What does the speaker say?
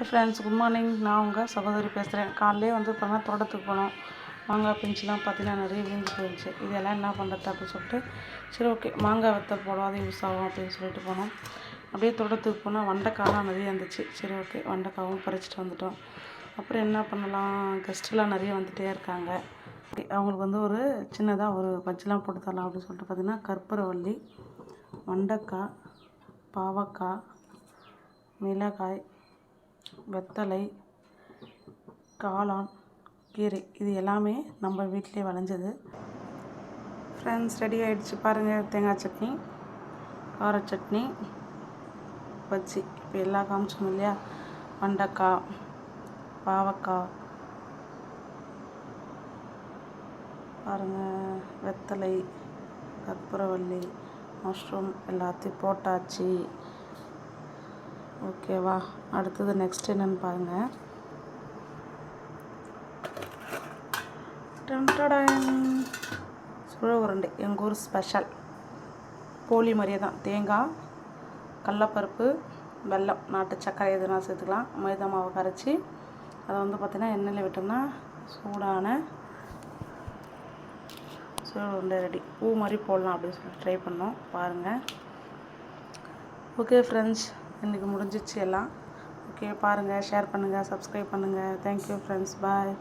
Friends, good morning. நான் உங்கள் சகோதரி பேசுகிறேன். காலையிலே வந்து பார்த்தீங்கன்னா தோட்டத்துக்கு போனோம். மாங்காய் பிஞ்சுலாம் பார்த்தீங்கன்னா நிறைய விழுந்து போயிடுச்சு. இதெல்லாம் என்ன பண்ணுறது அப்படின்னு சொல்லிட்டு, சரி ஓகே மாங்காய் வத்தல் போடும், அது யூஸ் ஆகும் அப்படின்னு சொல்லிட்டு போனோம். அப்படியே தோட்டத்துக்கு போனால் வெண்டைக்காலாம் நிறைய இருந்துச்சு. சரி ஓகே வெண்டைக்காவும் பறிச்சுட்டு வந்துட்டோம். அப்புறம் என்ன பண்ணலாம், கெஸ்ட்டுலாம் நிறைய வந்துகிட்டே இருக்காங்க. அவங்களுக்கு வந்து ஒரு சின்னதாக ஒரு பஜ்ஜிலாம் போட்டு தரலாம் அப்படின்னு சொல்லிட்டு பார்த்திங்கன்னா கற்பூரவள்ளி, வெண்டைக்காய், பாவக்காய், மிளகாய், வெத்தலை, காளான், கீரை, இது எல்லாமே நம்ம வீட்டிலே விளைஞ்சது. ஃப்ரெண்ட்ஸ், ரெடி ஆகிடுச்சு பாருங்கள். தேங்காய் சட்னி, கார சட்னி, பஜ்ஜி. இப்போ எல்லா காமிச்சோம் இல்லையா, வெண்டைக்காய், பாவக்காய் பாருங்கள், வெத்தலை, கற்பூரவள்ளி, மஷ்ரூம் எல்லாத்தையும் போட்டாச்சு. ஓகேவா, அடுத்தது நெக்ஸ்ட் என்னென்னு பாருங்கள். சுழ உருண்டை, எங்கள் ஊர் ஸ்பெஷல். போலி மாதிரியே தான், தேங்காய், கடலப்பருப்பு, வெல்லம், நாட்டு சர்க்கரை எதுனா சேர்த்துக்கலாம். மைதா மாவை கரைச்சி அதை வந்து பார்த்திங்கன்னா எண்ணெயில் விட்டோம்னா சூடான சுழ உருண்டை ரெடி. பூ மாதிரி போடலாம் அப்படின்னு சொல்லிட்டு ட்ரை பண்ணோம் பாருங்கள். ஓகே ஃப்ரெண்ட்ஸ், இன்றைக்கி முடிஞ்சிச்சு எல்லாம். ஓகே பாருங்கள், ஷேர் பண்ணுங்கள், சப்ஸ்கிரைப் பண்ணுங்கள். தேங்க்யூ ஃப்ரெண்ட்ஸ், பாய்.